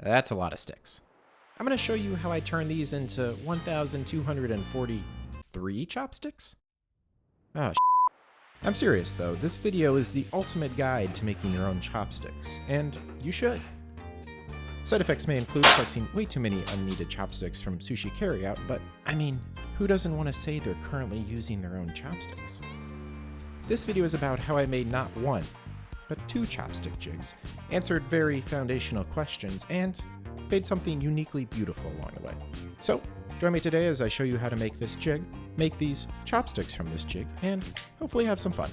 That's a lot of sticks. I'm going to show you how I turn these into 1,243 chopsticks. Oh, I'm serious though, this video is the ultimate guide to making your own chopsticks, and you should. Side effects may include collecting way too many unneeded chopsticks from sushi carryout, but I mean, who doesn't want to say they're currently using their own chopsticks? This video is about how I made not one, but two chopstick jigs, answered very foundational questions, and made something uniquely beautiful along the way. So, join me today as I show you how to make this jig, make these chopsticks from this jig, and hopefully have some fun.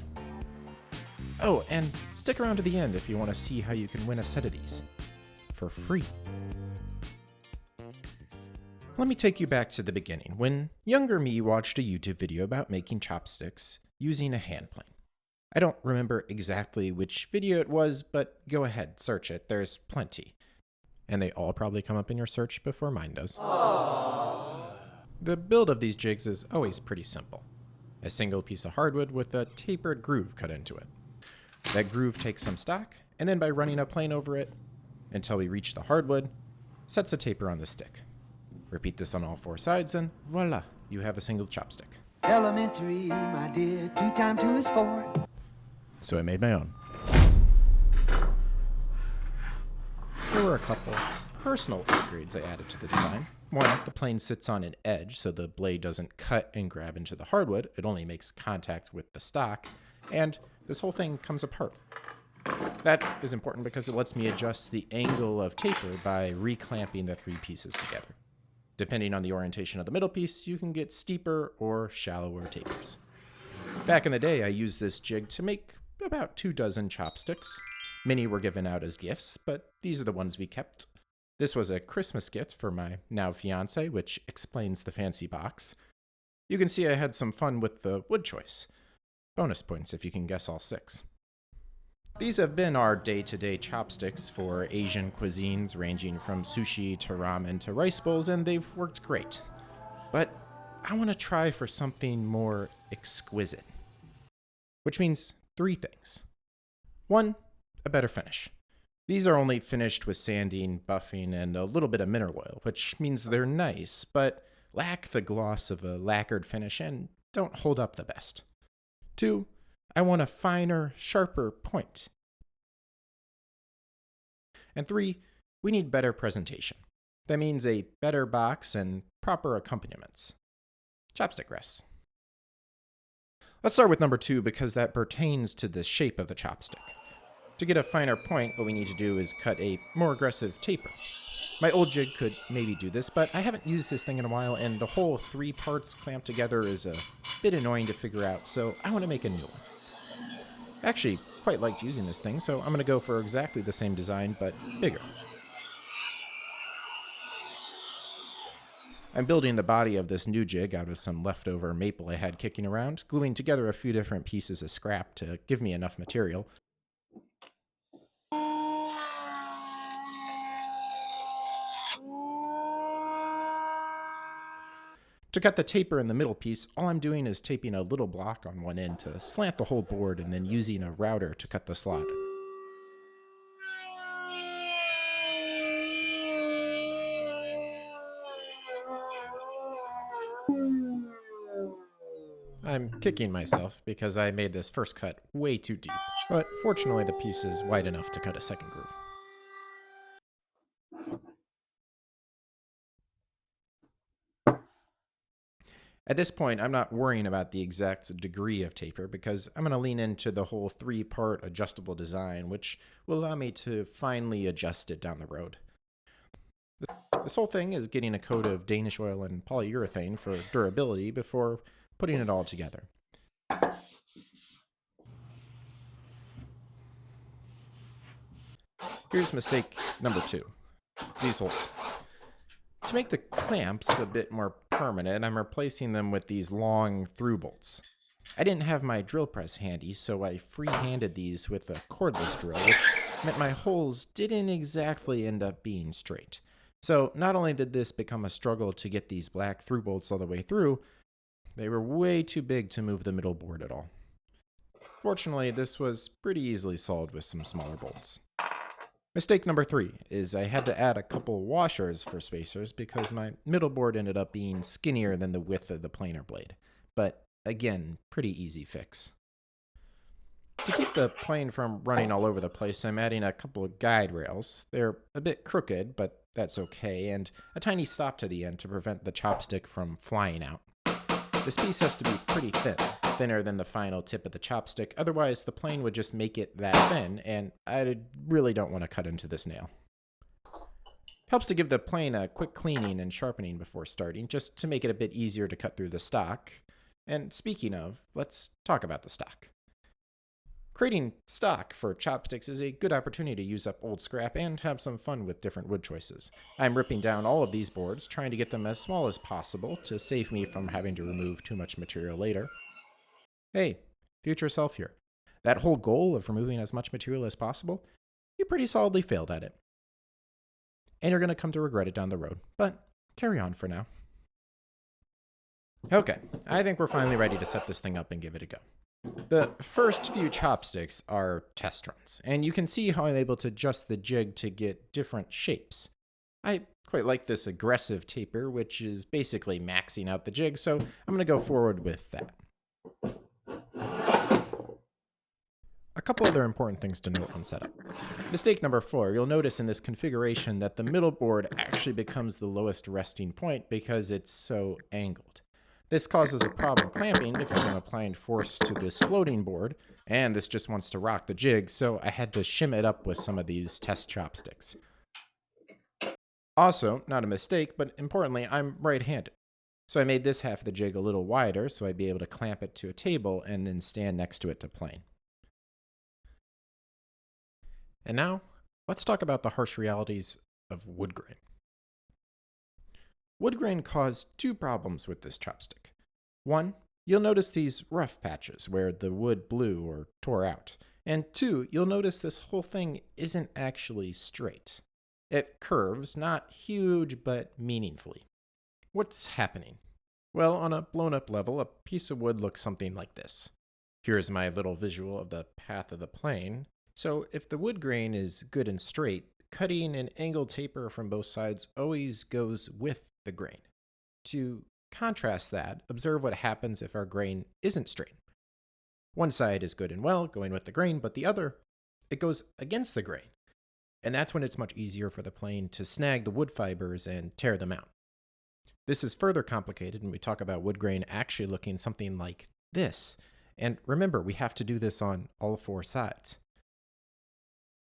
Oh, and stick around to the end if you want to see how you can win a set of these for free. Let me take you back to the beginning, when younger me watched a YouTube video about making chopsticks using a hand plane. I don't remember exactly which video it was, but go ahead, search it, there's plenty. And they all probably come up in your search before mine does. Aww. The build of these jigs is always pretty simple. A single piece of hardwood with a tapered groove cut into it. That groove takes some stock, and then by running a plane over it until we reach the hardwood, sets a taper on the stick. Repeat this on all four sides, and voila, you have a single chopstick. Elementary, my dear, 2 times 2 is 4. So I made my own. There were a couple personal upgrades I added to the design. One, the plane sits on an edge so the blade doesn't cut and grab into the hardwood. It only makes contact with the stock. And this whole thing comes apart. That is important because it lets me adjust the angle of taper by reclamping the 3 pieces together. Depending on the orientation of the middle piece, you can get steeper or shallower tapers. Back in the day, I used this jig to make about 2 dozen chopsticks. Many were given out as gifts, but these are the ones we kept. This was a Christmas gift for my now fiance, which explains the fancy box. You can see I had some fun with the wood choice. Bonus points if you can guess all 6. These have been our day-to-day chopsticks for Asian cuisines ranging from sushi to ramen to rice bowls, and they've worked great. But I want to try for something more exquisite. Which means 3 things. 1, a better finish. These are only finished with sanding, buffing, and a little bit of mineral oil, which means they're nice, but lack the gloss of a lacquered finish and don't hold up the best. 2, I want a finer, sharper point. And 3, we need better presentation. That means a better box and proper accompaniments. Chopstick rests. Let's start with number 2 because that pertains to the shape of the chopstick. To get a finer point, what we need to do is cut a more aggressive taper. My old jig could maybe do this, but I haven't used this thing in a while, and the whole 3 parts clamped together is a bit annoying to figure out, so I want to make a new one. I actually quite liked using this thing, so I'm going to go for exactly the same design, but bigger. I'm building the body of this new jig out of some leftover maple I had kicking around, gluing together a few different pieces of scrap to give me enough material. To cut the taper in the middle piece, all I'm doing is taping a little block on one end to slant the whole board and then using a router to cut the slot. I'm kicking myself because I made this first cut way too deep, but fortunately the piece is wide enough to cut a second groove. At this point, I'm not worrying about the exact degree of taper because I'm going to lean into the whole 3-part adjustable design, which will allow me to finely adjust it down the road. This whole thing is getting a coat of Danish oil and polyurethane for durability before putting it all together. Here's mistake number 2, these holes. To make the clamps a bit more permanent, I'm replacing them with these long through bolts. I didn't have my drill press handy, so I free-handed these with a cordless drill, which meant my holes didn't exactly end up being straight. So not only did this become a struggle to get these black through bolts all the way through, they were way too big to move the middle board at all. Fortunately, this was pretty easily solved with some smaller bolts. Mistake number 3 is I had to add a couple washers for spacers because my middle board ended up being skinnier than the width of the planer blade. But again, pretty easy fix. To keep the plane from running all over the place, I'm adding a couple of guide rails. They're a bit crooked, but that's okay, and a tiny stop to the end to prevent the chopstick from flying out. This piece has to be pretty thin, thinner than the final tip of the chopstick, otherwise the plane would just make it that thin, and I really don't want to cut into this nail. Helps to give the plane a quick cleaning and sharpening before starting, just to make it a bit easier to cut through the stock. And speaking of, let's talk about the stock. Creating stock for chopsticks is a good opportunity to use up old scrap and have some fun with different wood choices. I'm ripping down all of these boards, trying to get them as small as possible to save me from having to remove too much material later. Hey, future self here. That whole goal of removing as much material as possible, you pretty solidly failed at it. And you're going to come to regret it down the road, but carry on for now. Okay, I think we're finally ready to set this thing up and give it a go. The first few chopsticks are test runs, and you can see how I'm able to adjust the jig to get different shapes. I quite like this aggressive taper, which is basically maxing out the jig, so I'm going to go forward with that. A couple other important things to note on setup. Mistake number 4, you'll notice in this configuration that the middle board actually becomes the lowest resting point because it's so angled. This causes a problem clamping because I'm applying force to this floating board, and this just wants to rock the jig, so I had to shim it up with some of these test chopsticks. Also, not a mistake, but importantly, I'm right-handed. So I made this half of the jig a little wider so I'd be able to clamp it to a table and then stand next to it to plane. And now, let's talk about the harsh realities of wood grain. Wood grain caused 2 problems with this chopstick. 1, you'll notice these rough patches where the wood blew or tore out. And 2, you'll notice this whole thing isn't actually straight. It curves, not huge, but meaningfully. What's happening? Well, on a blown up level, a piece of wood looks something like this. Here's my little visual of the path of the plane. So if the wood grain is good and straight, cutting an angled taper from both sides always goes with the grain. To contrast that, observe what happens if our grain isn't straight. One side is good and well, going with the grain, but the other, it goes against the grain. And that's when it's much easier for the plane to snag the wood fibers and tear them out. This is further complicated when we talk about wood grain actually looking something like this. And remember, we have to do this on all 4 sides.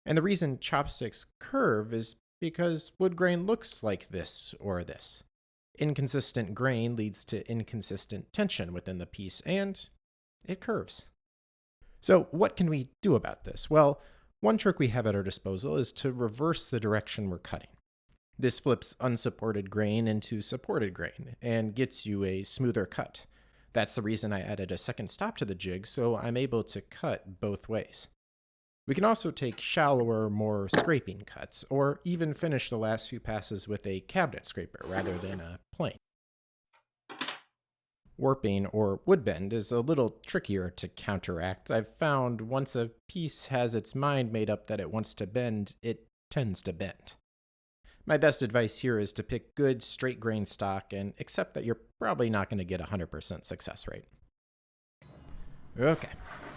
And the reason chopsticks curve is because wood grain looks like this or this. Inconsistent grain leads to inconsistent tension within the piece, and it curves. So what can we do about this? Well, one trick we have at our disposal is to reverse the direction we're cutting. This flips unsupported grain into supported grain and gets you a smoother cut. That's the reason I added a second stop to the jig, so I'm able to cut both ways. We can also take shallower, more scraping cuts, or even finish the last few passes with a cabinet scraper rather than a plane. Warping or wood bend is a little trickier to counteract. I've found once a piece has its mind made up that it wants to bend, it tends to bend. My best advice here is to pick good straight grain stock and accept that you're probably not going to get a 100% success rate. Okay,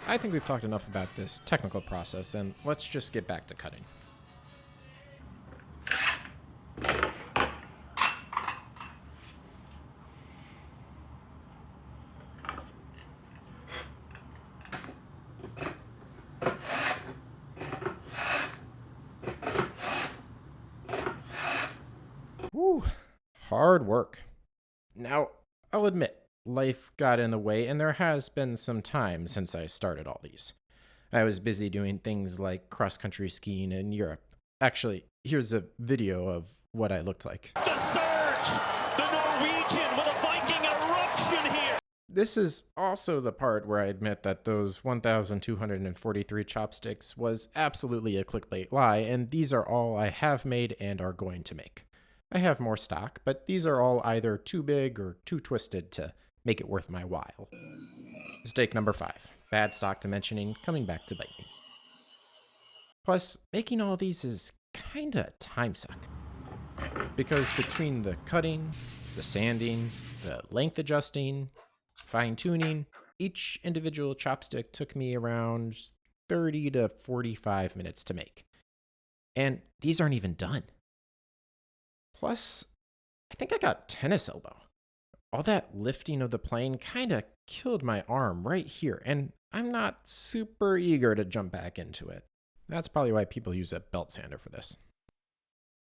I think we've talked enough about this technical process, and let's just get back to cutting. Whew, hard work. Now, I'll admit, life got in the way, and there has been some time since I started all these. I was busy doing things like cross-country skiing in Europe. Actually, here's a video of what I looked like. The surge! The Norwegian with a Viking eruption here! This is also the part where I admit that those 1,243 chopsticks was absolutely a clickbait lie, and these are all I have made and are going to make. I have more stock, but these are all either too big or too twisted to make it worth my while. Mistake number 5. Bad stock dimensioning coming back to bite me. Plus, making all these is kinda a time suck. Because between the cutting, the sanding, the length adjusting, fine tuning, each individual chopstick took me around 30 to 45 minutes to make. And these aren't even done. Plus, I think I got tennis elbow. All that lifting of the plane kinda killed my arm right here, and I'm not super eager to jump back into it. That's probably why people use a belt sander for this.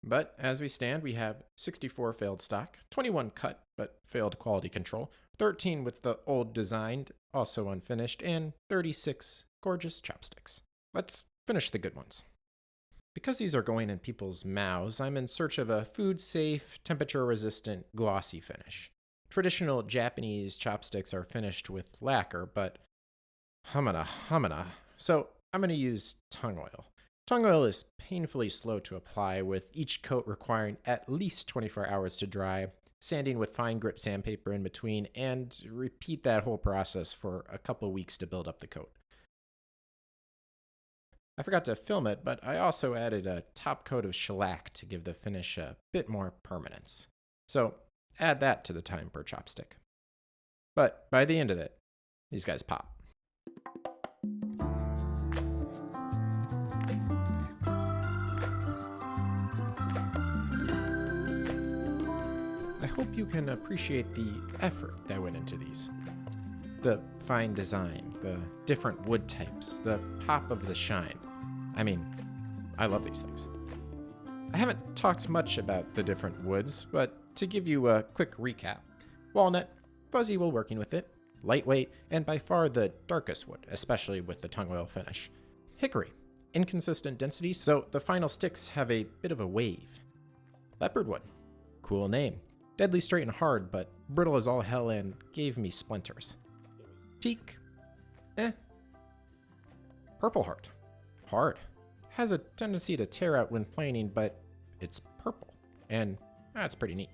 But as we stand, we have 64 failed stock, 21 cut but failed quality control, 13 with the old design, also unfinished, and 36 gorgeous chopsticks. Let's finish the good ones. Because these are going in people's mouths, I'm in search of a food-safe, temperature-resistant, glossy finish. Traditional Japanese chopsticks are finished with lacquer, but humana. So I'm going to use tongue oil. Tongue oil is painfully slow to apply, with each coat requiring at least 24 hours to dry, sanding with fine grit sandpaper in between, and repeat that whole process for a couple weeks to build up the coat. I forgot to film it, but I also added a top coat of shellac to give the finish a bit more permanence. So add that to the time per chopstick. But by the end of it, these guys pop. I hope you can appreciate the effort that went into these. The fine design, the different wood types, the pop of the shine. I mean, I love these things. I haven't talked much about the different woods, but to give you a quick recap, walnut, fuzzy while working with it, lightweight, and by far the darkest wood, especially with the tongue oil finish. Hickory, inconsistent density, so the final sticks have a bit of a wave. Leopardwood, cool name. Deadly straight and hard, but brittle as all hell and gave me splinters. Teak, Purpleheart, hard. Has a tendency to tear out when planing, but it's purple, and that's pretty neat.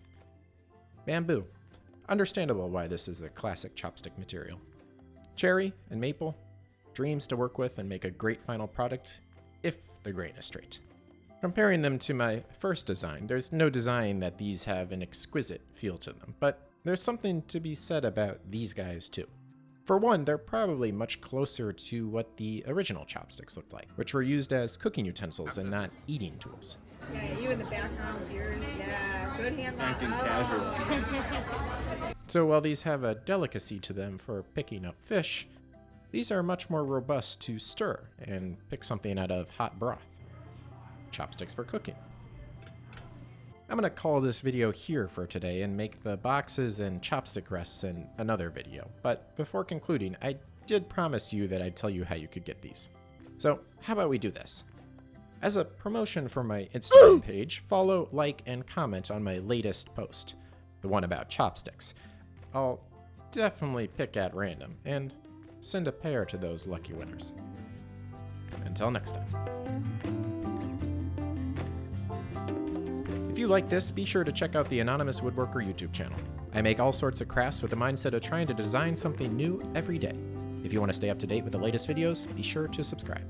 Bamboo, understandable why this is a classic chopstick material. Cherry and maple, dreams to work with and make a great final product, if the grain is straight. Comparing them to my first design, there's no design that these have an exquisite feel to them, but there's something to be said about these guys too. For one, they're probably much closer to what the original chopsticks looked like, which were used as cooking utensils and not eating tools. Yeah, you in the background with yours. Yeah, good hand. Acting casual. So while these have a delicacy to them for picking up fish, these are much more robust to stir and pick something out of hot broth. Chopsticks for cooking. I'm going to call this video here for today and make the boxes and chopstick rests in another video. But before concluding, I did promise you that I'd tell you how you could get these. So how about we do this? As a promotion for my Instagram page, follow, like, and comment on my latest post, the one about chopsticks. I'll definitely pick at random and send a pair to those lucky winners. Until next time. If you like this, be sure to check out the Anonymous Woodworker YouTube channel. I make all sorts of crafts with the mindset of trying to design something new every day. If you want to stay up to date with the latest videos, be sure to subscribe.